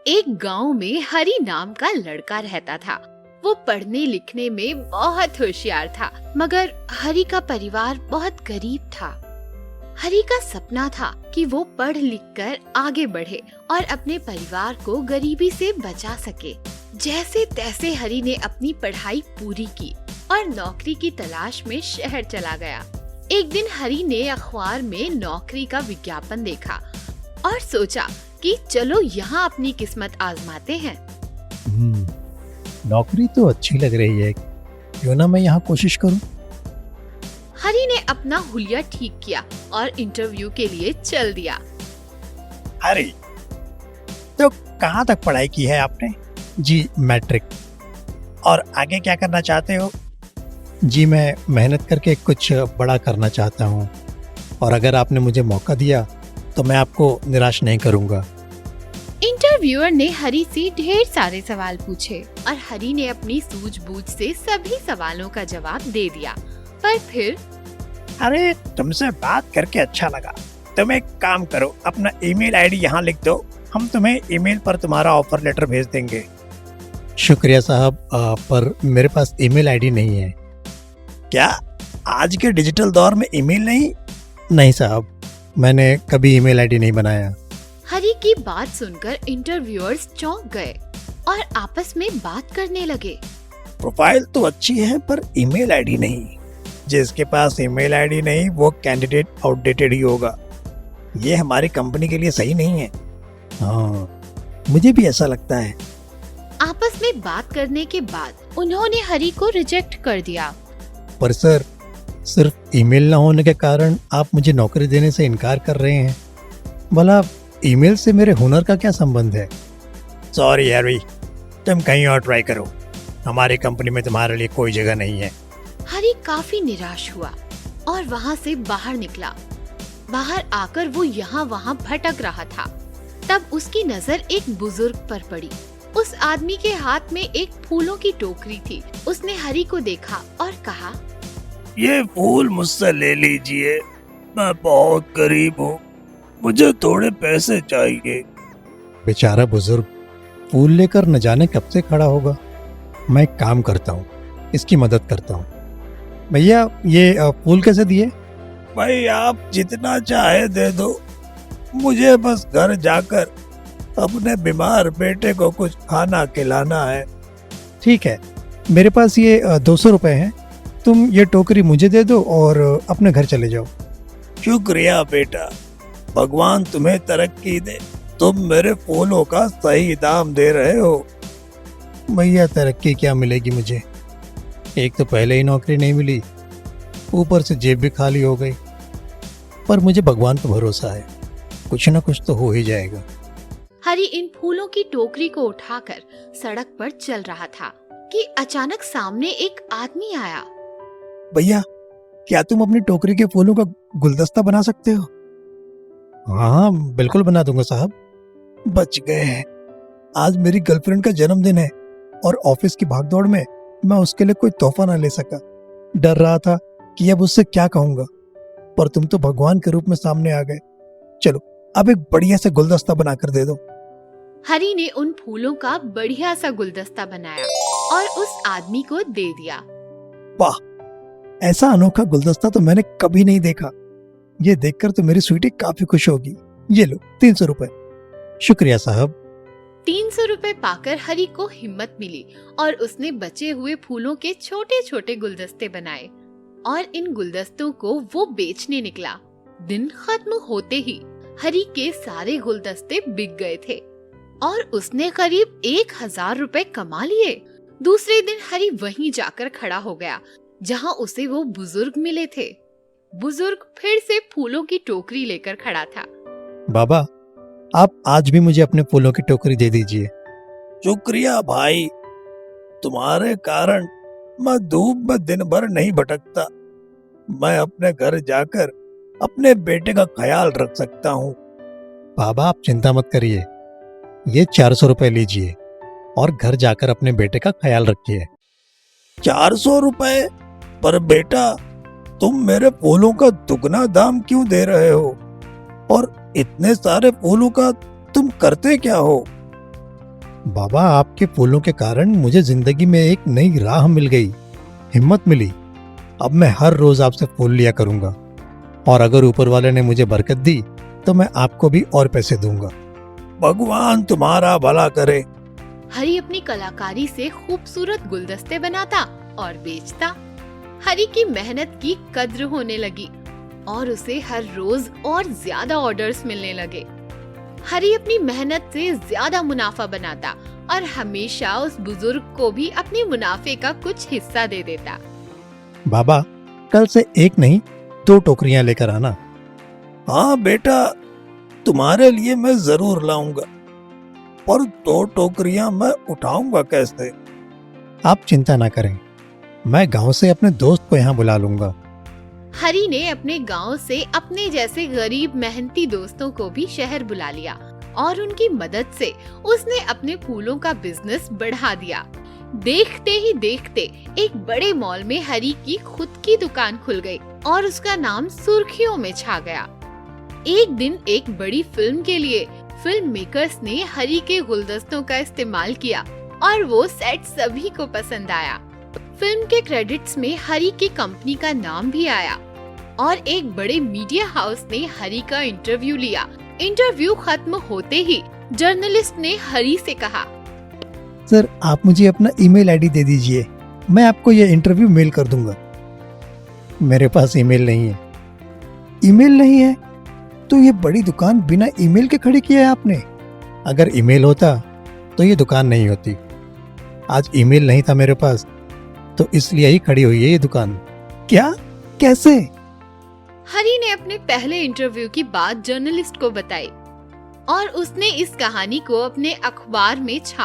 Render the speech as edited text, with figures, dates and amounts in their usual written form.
एक गांव में हरी नाम का लड़का रहता था। वो पढ़ने लिखने में बहुत होशियार था, मगर हरी का परिवार बहुत गरीब था। हरी का सपना था कि वो पढ़ लिख कर आगे बढ़े और अपने परिवार को गरीबी से बचा सके। जैसे तैसे हरी ने अपनी पढ़ाई पूरी की और नौकरी की तलाश में शहर चला गया। एक दिन हरी ने अखबार में नौकरी का विज्ञापन देखा और सोचा कि चलो यहाँ अपनी किस्मत आजमाते हैं। नौकरी तो अच्छी लग रही है, क्यों ना मैं यहाँ कोशिश करूँ। हरी ने अपना हुलिया ठीक किया और इंटरव्यू के लिए चल दिया। हरी, तो कहाँ तक पढ़ाई की है आपने? जी मैट्रिक। और आगे क्या करना चाहते हो? जी मैं मेहनत करके कुछ बड़ा करना चाहता हूँ, और अगर आपने मुझे मौका दिया तो मैं आपको निराश नहीं करूँगा। इंटरव्यूअर ने हरी से ढेर सारे सवाल पूछे और हरी ने अपनी सूझबूझ से सभी सवालों का जवाब दे दिया। पर फिर अरे तुमसे बात करके अच्छा लगा। तुम एक काम करो, अपना ईमेल आईडी यहाँ लिख दो, हम तुम्हें ईमेल पर तुम्हारा ऑफर लेटर भेज देंगे। शुक्रिया साहब, पर मेरे पास ईमेल आईडी नहीं है। क्या आज के डिजिटल दौर में ईमेल नहीं? नहीं साहब, मैंने कभी ईमेल आईडी नहीं बनाया। हरी की बात सुनकर इंटरव्यूअर्स चौंक गए और आपस में बात करने लगे। प्रोफाइल तो अच्छी है पर ईमेल आईडी नहीं। जिसके पास ईमेल आईडी नहीं वो कैंडिडेट आउटडेटेड ही होगा। ये हमारी कंपनी के लिए सही नहीं है। हाँ, मुझे भी ऐसा लगता है। आपस में बात करने के बाद उन्होंने हरी को रिजेक्ट कर दिया। पर सर, सिर्फ ईमेल ना होने के कारण आप मुझे नौकरी देने से इनकार कर रहे हैं। भला ईमेल से मेरे हुनर का क्या संबंध है? सॉरी हैरी, तुम कहीं और ट्राई करो। हमारी कंपनी में तुम्हारे लिए कोई जगह नहीं है। हरी काफी निराश हुआ और वहाँ से बाहर निकला। बाहर आकर वो यहाँ वहाँ भटक रहा था। तब उसकी नजर एक बुजुर्ग पर पड़ी। उस आदमी के हाथ में एक फूलों की टोकरी थी। उसने हरी को देखा और कहा, ये फूल मुझसे ले लीजिए, मैं बहुत गरीब हूँ, मुझे थोड़े पैसे चाहिए। बेचारा बुजुर्ग फूल लेकर न जाने कब से खड़ा होगा। मैं एक काम करता हूँ, इसकी मदद करता हूँ। भैया ये फूल कैसे दिए? भाई आप जितना चाहे दे दो, मुझे बस घर जाकर अपने बीमार बेटे को कुछ खाना खिलाना है। ठीक है, मेरे पास ये 200 रुपए हैं, तुम ये टोकरी मुझे दे दो और अपने घर चले जाओ। शुक्रिया बेटा, भगवान तुम्हें तरक्की दे। तुम मेरे फूलों का सही दाम दे रहे हो। भैया तरक्की क्या मिलेगी मुझे? एक तो पहले ही नौकरी नहीं मिली, ऊपर से जेब भी खाली हो गई। पर मुझे भगवान पर भरोसा है, कुछ ना कुछ तो हो ही जाएगा। हरी इन फूलों की टोकरी को उठाकर सड़क पर चल रहा था कि अचानक सामने एक आदमी आया। भैया, क्या तुम अपनी टोकरी के फूलों का गुलदस्ता बना सकते हो? हाँ बिल्कुल बना दूंगा साहब। बच गए हैं। आज मेरी गर्लफ्रेंड का जन्मदिन है और ऑफिस की भागदौड़ में मैं उसके लिए कोई तोहफा ना ले सका। डर रहा था कि अब उससे क्या कहूंगा, पर तुम तो भगवान के रूप में सामने आ गए। चलो अब एक बढ़िया सा गुलदस्ता बनाकर दे दो। हरी ने उन फूलों का बढ़िया सा गुलदस्ता बनाया और उस आदमी को दे दिया। वाह, ऐसा अनोखा गुलदस्ता तो मैंने कभी नहीं देखा। ये देखकर तो मेरी स्वीटी काफी खुश होगी। ये लो 300 रुपए। शुक्रिया साहब। 300 रुपए पाकर हरी को हिम्मत मिली और उसने बचे हुए फूलों के छोटे छोटे गुलदस्ते बनाए और इन गुलदस्तों को वो बेचने निकला। दिन खत्म होते ही हरी के सारे गुलदस्ते बिक गए थे और उसने करीब 1000 रुपए कमा लिए। दूसरे दिन हरी वहीं जाकर खड़ा हो गया जहां उसे वो बुजुर्ग मिले थे। बुजुर्ग फिर से फूलों की टोकरी लेकर खड़ा था। बाबा, आप आज भी मुझे अपने फूलों की टोकरी दे दीजिए। शुक्रिया भाई, तुम्हारे कारण मैं धूप में दिन भर नहीं भटकता। मैं अपने घर जाकर अपने बेटे का ख्याल रख सकता हूँ। बाबा आप चिंता मत करिए, ये 400 रुपए लीजिए और घर जाकर अपने बेटे का ख्याल रखिए। 400 रुपए? पर बेटा, तुम मेरे फूलों का दुगना दाम क्यों दे रहे हो? और इतने सारे फूलों का तुम करते क्या हो? बाबा, आपके फूलों के कारण मुझे जिंदगी में एक नई राह मिल गई, हिम्मत मिली। अब मैं हर रोज आपसे फूल लिया करूंगा, और अगर ऊपर वाले ने मुझे बरकत दी तो मैं आपको भी और पैसे दूंगा। भगवान तुम्हारा भला करे। हरी अपनी कलाकारी से खूबसूरत गुलदस्ते बनाता और बेचता। हरी की मेहनत की कद्र होने लगी और उसे हर रोज और ज्यादा ऑर्डर्स मिलने लगे। हरी अपनी मेहनत से ज्यादा मुनाफा बनाता और हमेशा उस बुजुर्ग को भी अपने मुनाफे का कुछ हिस्सा दे देता। बाबा, कल से एक नहीं 2 टोकरियां लेकर आना। हाँ बेटा, तुम्हारे लिए मैं जरूर लाऊंगा, पर 2 टोकरियां मैं उठाऊंगा कैसे? आप चिंता ना करें, मैं गांव से अपने दोस्त को यहाँ बुला लूंगा। हरी ने अपने गांव से अपने जैसे गरीब मेहनती दोस्तों को भी शहर बुला लिया और उनकी मदद से उसने अपने फूलों का बिजनेस बढ़ा दिया। देखते ही देखते एक बड़े मॉल में हरी की खुद की दुकान खुल गई और उसका नाम सुर्खियों में छा गया। एक दिन एक बड़ी फिल्म के लिए फिल्म मेकर्स ने हरी के गुलदस्तों का इस्तेमाल किया और वो सेट सभी को पसंद आया। फिल्म के क्रेडिट्स में हरी की कंपनी का नाम भी आया और एक बड़े मीडिया हाउस ने हरी का इंटरव्यू लिया। इंटरव्यू खत्म होते ही जर्नलिस्ट ने हरी से कहा, सर, आप मुझे अपना ईमेल आईडी दे दीजिए, मैं आपको ये इंटरव्यू मेल कर दूंगा। मेरे पास ईमेल नहीं है। ईमेल नहीं है तो ये बड़ी दुकान बिना ईमेल के खड़ी की है आपने? अगर ईमेल होता तो ये दुकान नहीं होती। आज ईमेल नहीं था मेरे पास, तो इसलिए ही खड़ी हुई है ये दुकान। क्या? कैसे? हरी ने अपने पहले इंटरव्यू की बात जर्नलिस्ट को बताई और उसने इस कहानी को अपने अखबार में छापा।